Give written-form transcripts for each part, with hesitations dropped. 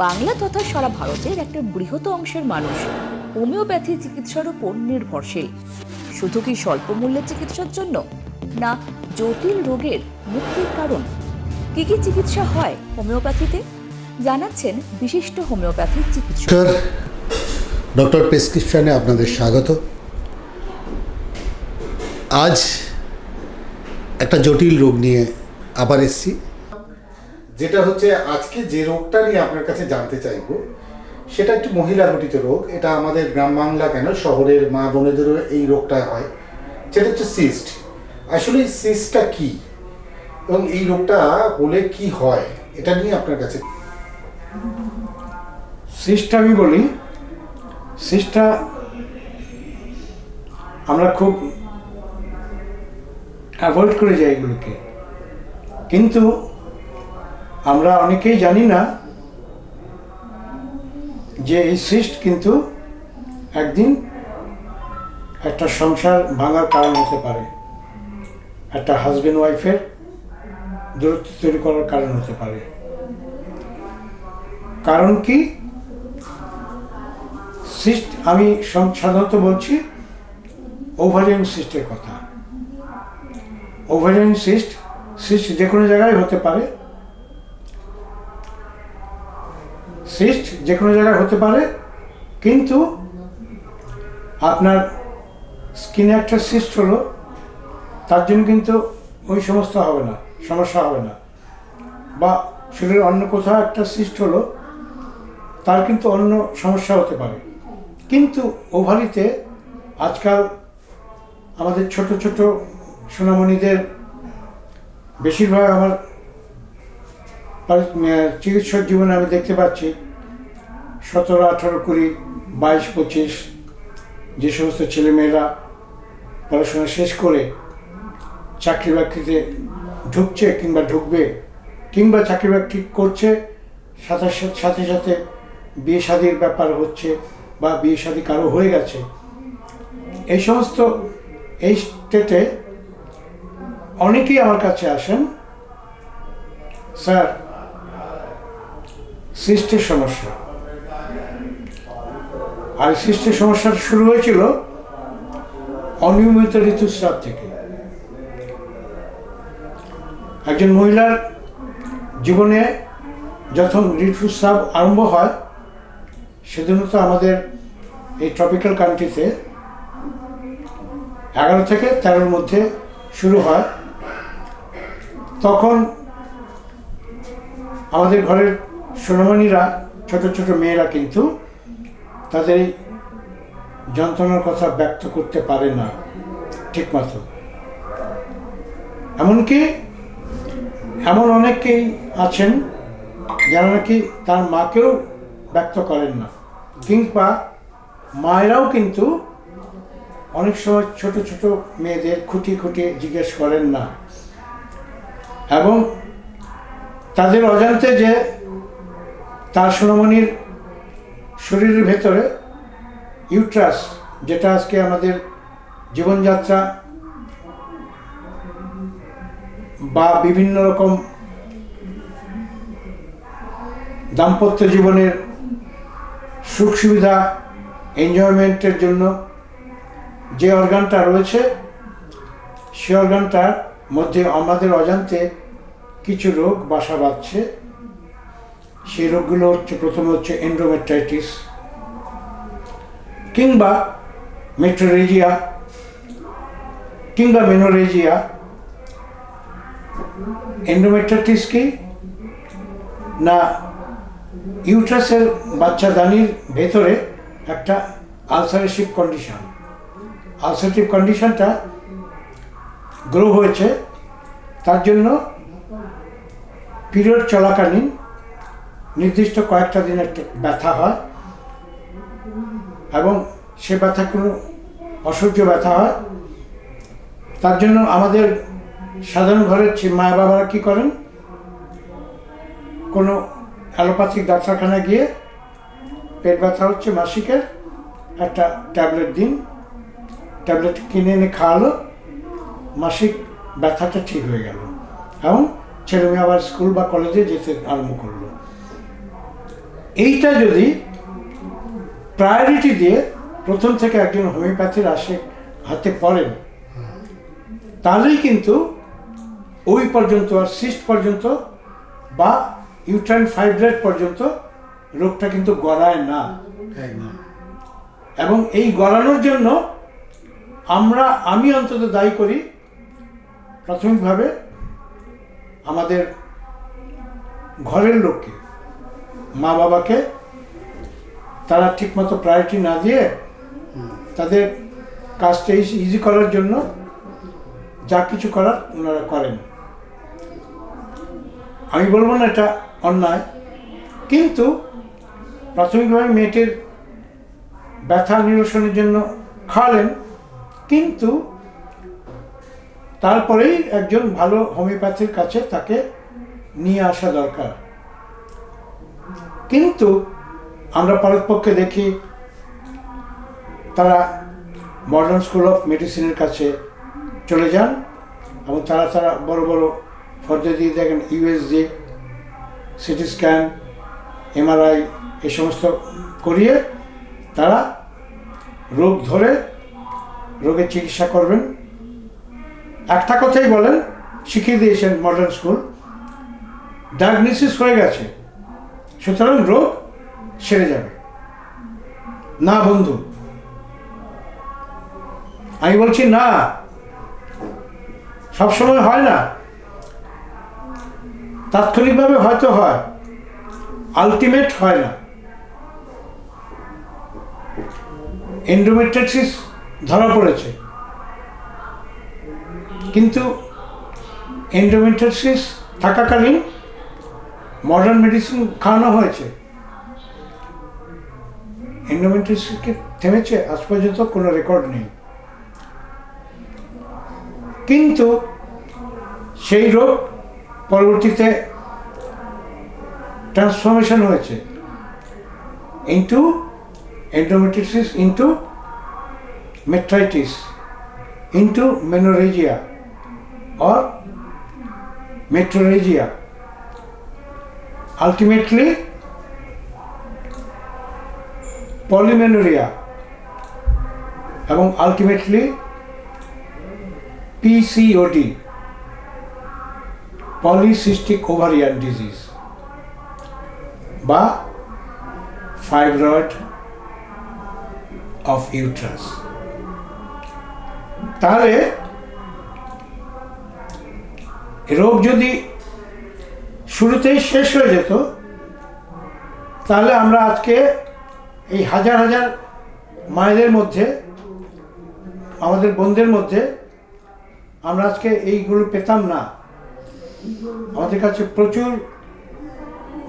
বাংলা তথা সারা ভারতের একটা বৃহৎ অংশের মানুষ হোমিওপ্যাথি চিকিৎসার উপর নির্ভরশীল। শুধু কি স্বল্প মূল্যের চিকিৎসার জন্য, না জটিল রোগের মুক্তির কারণ? কি কি চিকিৎসা হয় হোমিওপ্যাথিতে, জানাচ্ছেন বিশিষ্ট হোমিওপ্যাথি চিকিৎসক ডক্টর প্রেসক্রিপশনে আপনাদের স্বাগত। আজ একটা জটিল রোগ নিয়ে আবার এসেছি, যেটা হচ্ছে আজকে যে রোগটা নিয়ে আপনার কাছে জানতে চাইব সেটা একটি মহিলা ঘটিত রোগ। এটা আমাদের গ্রাম বাংলা কেন, শহরের মা বোনেদেরও এই রোগটা হয়। সেটা হচ্ছে সিস্ট। আসলে এই সিস্টটা কি এবং এই রোগটা হলে কি হয়, এটা নিয়ে আপনার কাছে। সিস্টটা আমি বলি, সিস্টটা আমরা খুব অ্যাভয়েড করে যাই এগুলোকে, কিন্তু আমরা অনেকেই জানি না যে এই সিস্ট কিন্তু একদিন একটা সংসার ভাঙার কারণ হতে পারে, একটা হাজব্যান্ড ওয়াইফের দূরত্ব তৈরি করার কারণ হতে পারে। কারণ কি? সিস্ট আমি সাধারণত বলছি ওভারিয়ান সিস্টের কথা। ওভারিয়ান সিস্ট যে কোনো জায়গায় হতে পারে, সিস্ট যে কোনো জায়গায় হতে পারে, কিন্তু আপনার স্কিনে একটা সিস্ট হলো তার জন্য কিন্তু ওই সমস্ত হবে না, সমস্যা হবে না। বা শরীরের অন্য কোথাও একটা সিস্ট হলো তার কিন্তু অন্য সমস্যা হতে পারে। কিন্তু ওভারিতে আজকাল আমাদের ছোট ছোট সোনামণিদের বেশিরভাগ আমার চিকিৎসক জীবনে আমি দেখতে পাচ্ছি 17, 18, 20, 22, 25 যে সমস্ত ছেলেমেয়েরা পড়াশোনা শেষ করে চাকরি বাকরিতে ঢুকছে কিংবা ঢুকবে, কিংবা চাকরি বাকরি করছে, সাথে সাথে বিয়ে শাদির ব্যাপার হচ্ছে বা বিয়ে শাদি কারো হয়ে গেছে, এই সমস্ত এই স্টেটে অনেকেই আমার কাছে আসেন, স্যার সিস্টের সমস্যা। আর সিস্টের সমস্যা শুরু হয়েছিল অনিয়মিত ঋতুস্রাব থেকে। একজন মহিলার জীবনে যখন ঋতুস্রাব আরম্ভ হয়, সেদিনও তো আমাদের এই ট্রপিক্যাল কান্ট্রিতে 11 থেকে 13-র মধ্যে শুরু হয়। তখন আমাদের ঘরের সোনামণিরা, ছোট ছোট মেয়েরা কিন্তু তাদের এই যন্ত্রণার কথা ব্যক্ত করতে পারে না ঠিকমতো। এমনকি এমন অনেকেই আছেন যারা নাকি তার মাকেও ব্যক্ত করেন না, কিংবা মায়েরাও কিন্তু অনেক সময় ছোট ছোট মেয়েদের খুঁটিয়ে খুঁটিয়ে জিজ্ঞেস করেন না, এবং তাদের অজান্তে যে তার সোনামণির শরীরের ভেতরে ইউট্রাস, যেটা আজকে আমাদের জীবনযাত্রা বা বিভিন্ন রকম দাম্পত্য জীবনের সুখ সুবিধা এনজয়মেন্টের জন্য যে অর্গানটা রয়েছে, সে অর্গানটার মধ্যে আমাদের অজান্তে কিছু রোগ বাসা বাঁধছে। সেই রোগগুলো হচ্ছে, প্রথমে হচ্ছে এন্ডোমেট্রাইটিস কিংবা মেট্রোরেজিয়া কিংবা মেনোরেজিয়া। এন্ডোমেট্রাইটিস কি না, ইউট্রাসের বাচ্চাদানির ভেতরে একটা আলসারেটিভ কন্ডিশন। আলসারেটিভ কন্ডিশনটা গ্রো হয়েছে, তার জন্য পিরিয়ড চলাকালীন নির্দিষ্ট কয়েকটা দিন একটা ব্যথা হয়, এবং সে ব্যথা কোনো অসহ্য ব্যথা হয়। তার জন্য আমাদের সাধারণ ঘরের মা বাবারা কী করেন, কোনো অ্যালোপ্যাথিক ডাক্তারখানায় গিয়ে পেট ব্যথা হচ্ছে মাসিকের, একটা ট্যাবলেট দিন, ট্যাবলেট কিনে এনে খাওয়ালো, মাসিক ব্যথাটা ঠিক হয়ে গেল, এবং ছেলে মেয়ে আবার স্কুল বা কলেজে যেতে আরম্ভ করলো। এইটা যদি প্রায়োরিটি দিয়ে প্রথম থেকে একজন হোমিওপ্যাথির হাতে পড়েন, তাহলেই কিন্তু ওই পর্যন্ত আর সিস্ট পর্যন্ত বা ইউট্রাইন ফাইব্রয়েড পর্যন্ত রোগটা কিন্তু গড়ায় না। এবং এই গড়ানোর জন্য আমি অন্তত দায়ী করি প্রাথমিকভাবে আমাদের ঘরের লোককে, মা বাবাকে। তারা ঠিকমতো প্রায়োরিটি না দিয়ে তাদের কাজটা ইজি করার জন্য যা কিছু করার ওনারা করেন। আমি বলবো না এটা অন্যায়, কিন্তু প্রাথমিকভাবে মেয়েটির ব্যথা নিরসনের জন্য খাওয়ালেন, কিন্তু তারপরেই একজন ভালো হোমিওপ্যাথির কাছে তাকে নিয়ে আসা দরকার। কিন্তু আমরা পারতপক্ষে দেখি তারা মডার্ন স্কুল অফ মেডিসিনের কাছে চলে যান এবং তারা বড় বড় ফর্দা দিয়ে দেখেন ইউএসজি, সিটি স্ক্যান, এমআরআই এই সমস্ত করিয়ে তারা রোগ ধরে রোগের চিকিৎসা করবেন। একটা কথাই বলেন, শিখিয়ে দিয়েছেন মডার্ন স্কুল, ডায়াগনোসিস হয়ে গেছে, সুতরাং রোগ সেরে যাবে। না বন্ধু, আমি বলছি না, সবসময় হয় না। তাৎক্ষণিকভাবে হয়তো হয়, আলটিমেট হয় না। এন্ডোমেট্রিয়াসিস ধরা পড়েছে, কিন্তু এন্ডোমেট্রিয়াসিস থাকাকালীন মডার্ন মেডিসিন খাওয়ানো হয়েছে, এন্ডোমেট্রিয়াসিসকে থেমেছে আজ পর্যন্ত কোনো রেকর্ড নেই। কিন্তু সেই রোগ পরবর্তীতে ট্রান্সফরমেশন হয়েছে into endometriosis, into metritis, into menorrhagia or metrorrhagia, ultimately polymenorrhea এবং ultimately PCOD, polycystic ovarian disease বা fibroid of uterus। তাহলে রোগ যদি শুরুতেই শেষ হয়ে যেত, তাহলে আমরা আজকে এই হাজার হাজার মায়েদের মধ্যে, আমাদের বোনদের মধ্যে আমরা আজকে এইগুলো পেতাম না। আমাদের কাছে প্রচুর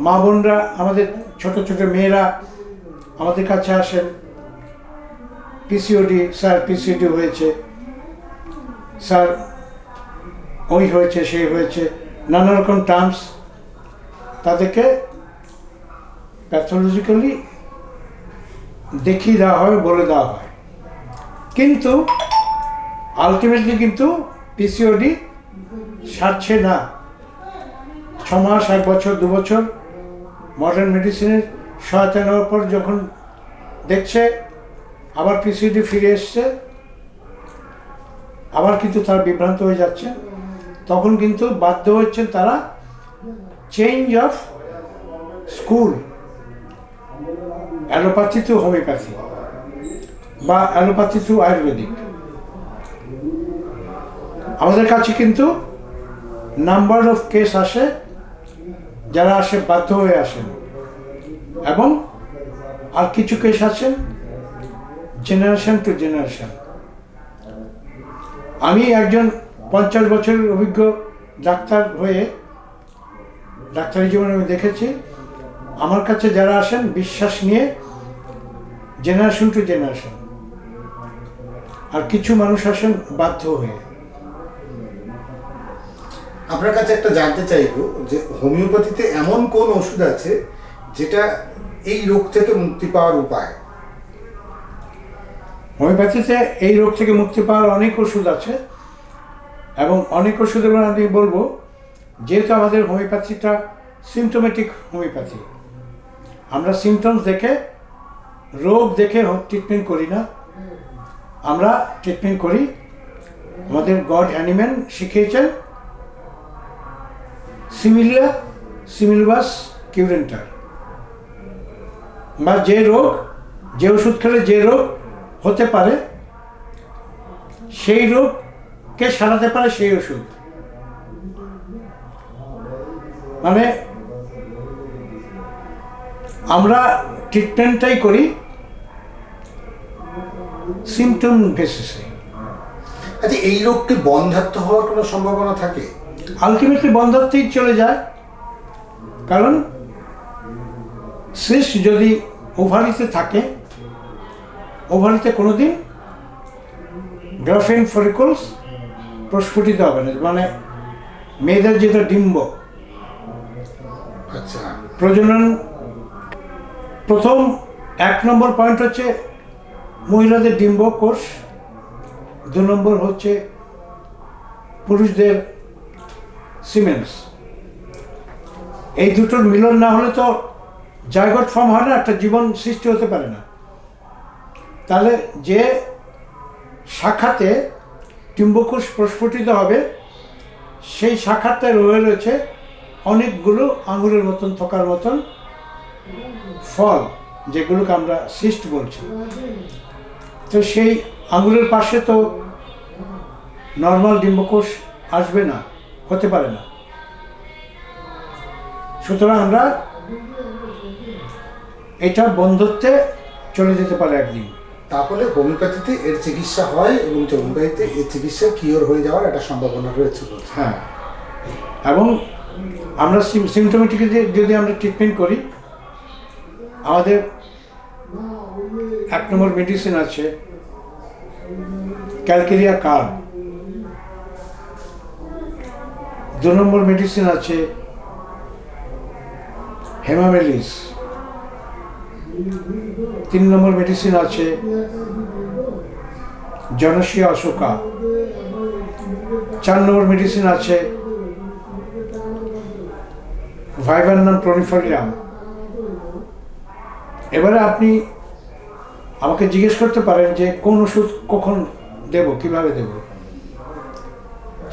মা বোনরা, আমাদের ছোট ছোট মেয়েরা আমাদের কাছে আসেন, পিসিওডি, স্যার পিসিওডি হয়েছে, স্যার ওই হয়েছে, সেই হয়েছে, নানা রকম টার্মস তাদেরকে প্যাথোলজিক্যালি দেখিয়ে দেওয়া হয়, বলে দেওয়া হয়। কিন্তু আলটিমেটলি কিন্তু পিসিওডি সারছে না। 6 মাস, 1 বছর, 2 বছর মডার্ন মেডিসিনের সহায়তা নেওয়ার পর যখন দেখছে আবার পিসিওডি ফিরে এসছে, আবার কিন্তু তারা বিভ্রান্ত হয়ে যাচ্ছে, তখন কিন্তু বাধ্য হচ্ছেন তারা change of school, allopathy to homeopathy বা অ্যালোপ্যাথি টু আয়ুর্বেদিক। আমাদের কাছে কিন্তু নাম্বার অফ কেস আসে, যারা আসে বাধ্য হয়ে আসেন, এবং আর কিছু কেস আছেন জেনারেশন টু জেনারেশন। আমি একজন 50 বছরের অভিজ্ঞ ডাক্তার হয়ে ডাক্তারি জীবনে আমি দেখেছি, আমার কাছে যারা আসেন বিশ্বাস নিয়ে জেনারেশন টু জেনারেশন, আর কিছু মানুষ আসেন বাধ্য হয়ে। আপনার কাছে একটা জানতে চাইবো যে হোমিওপ্যাথিতে এমন কোন ওষুধ আছে যেটা এই রোগ থেকে মুক্তি পাওয়ার উপায়? হোমিওপ্যাথিতে এই রোগ থেকে মুক্তি পাওয়ার অনেক ওষুধ আছে, এবং অনেক ওষুধের আমি বলবো, যেহেতু আমাদের হোমিওপ্যাথিটা সিমটোমেটিক হোমিওপ্যাথি, আমরা সিমটমস দেখে, রোগ দেখে ট্রিটমেন্ট করি না। আমরা ট্রিটমেন্ট করি, আমাদের গড হ্যানিম্যান শিখিয়েছেন সিমিলিয়া সিমিলবাস কিউরেন্টার, বা যে রোগ, যে ওষুধ খেলে যে রোগ হতে পারে, সেই রোগকে সারাতে পারে সেই ওষুধ। মানে আমরা ট্রিটমেন্টটাই করি সিমটম বেসিসে। আচ্ছা, এই রোগকে বন্ধ্যাত্ব হওয়ার কোনো সম্ভাবনা থাকে? আলটিমেটলি বন্ধ্যাত্বেই চলে যায়, কারণ সিস্ট যদি ওভারিতে থাকে, ওভারিতে কোনোদিন গ্রাফিন ফলিকলস প্রস্ফুটিত হবে না। মানে মেয়েদের যেটা ডিম্ব, আচ্ছা, প্রজনন প্রথম 1 নম্বর পয়েন্ট হচ্ছে মহিলাদের ডিম্বকোষ, 2 নম্বর হচ্ছে পুরুষদের সিমেন্স। এই দুটোর মিলন না হলে তো জায়গট ফর্ম হয় না, একটা জীবন সৃষ্টি হতে পারে না। তাহলে যে শাখাতে ডিম্বকোষ প্রস্ফুটিত হবে, সেই শাখাতে রয়েছে অনেকগুলো আঙুলের মতন, থকার মতন ফল, যেগুলোকে আমরা সিস্ট বলছি। তো সেই আঙুলের পাশে তো নর্মাল ডিম্বকোষ আসবে না, হতে পারে না। সুতরাং আমরা এটা বন্ধত্বে চলে যেতে পারে একদিন। তাহলে হোমিওপ্যাথিতে এর চিকিৎসা হয় এবং হোমিওপ্যাথিতে এর চিকিৎসা কিওর হয়ে যাওয়ার একটা সম্ভাবনা রয়েছে। হ্যাঁ, এবং আমরা সিমটোমেটিক যদি আমরা ট্রিটমেন্ট করি, আমাদের 1 নম্বর মেডিসিন আছে ক্যালকেরিয়া কার্ব, 2 নম্বর মেডিসিন আছে হেমামেলিস, 3 নম্বর মেডিসিন আছে জনসিয়া অশোকা, 4 নম্বর মেডিসিন আছে ভাইভারনাম প্রনিফোলিয়াম। এবারে আপনি আমাকে জিজ্ঞেস করতে পারেন যে কোন ওষুধ কখন দেব, কিভাবে দেব।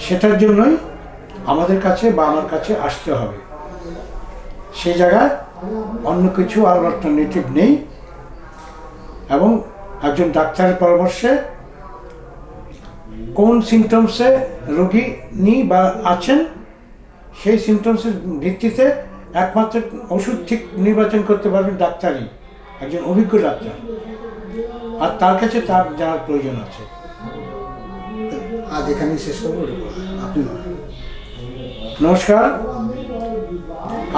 সেটার জন্যই আমাদের কাছে বা আমার কাছে আসতে হবে। সেই জায়গায় অন্য কিছু আর অল্টারনেটিভ নেই, এবং একজন ডাক্তারের পরামর্শে কোন সিমটমসে রোগী বা আছেন, সেই সিমটমসের ভিত্তিতে একমাত্র ওষুধ ঠিক নির্বাচন করতে পারবেন ডাক্তারই, একজন অভিজ্ঞ ডাক্তার, আর তার কাছে তার যাওয়ার প্রয়োজন আছে। আজ এখানেই শেষ করবো। আপনি নমস্কার,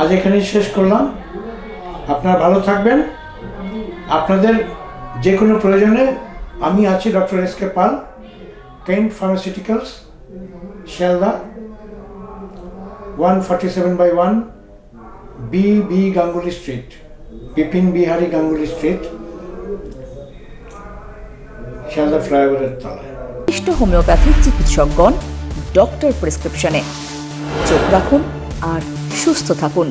আজ এখানেই শেষ করলাম। আপনারা ভালো থাকবেন। আপনাদের যে কোনো প্রয়োজনে আমি আছি, doctor S K. Pal, Kent pharmaceuticals, Sealdah, 147/1 B Ganguly street, Bipin Bihari Ganguly street, Sealdah ফ্লাইওভারের তলায়। বিশিষ্ট হোমিওপ্যাথিক চিকিৎসকগণ ডক্টর প্রেসক্রিপশনে। চোখ রাখুন আর সুস্থ থাকুন।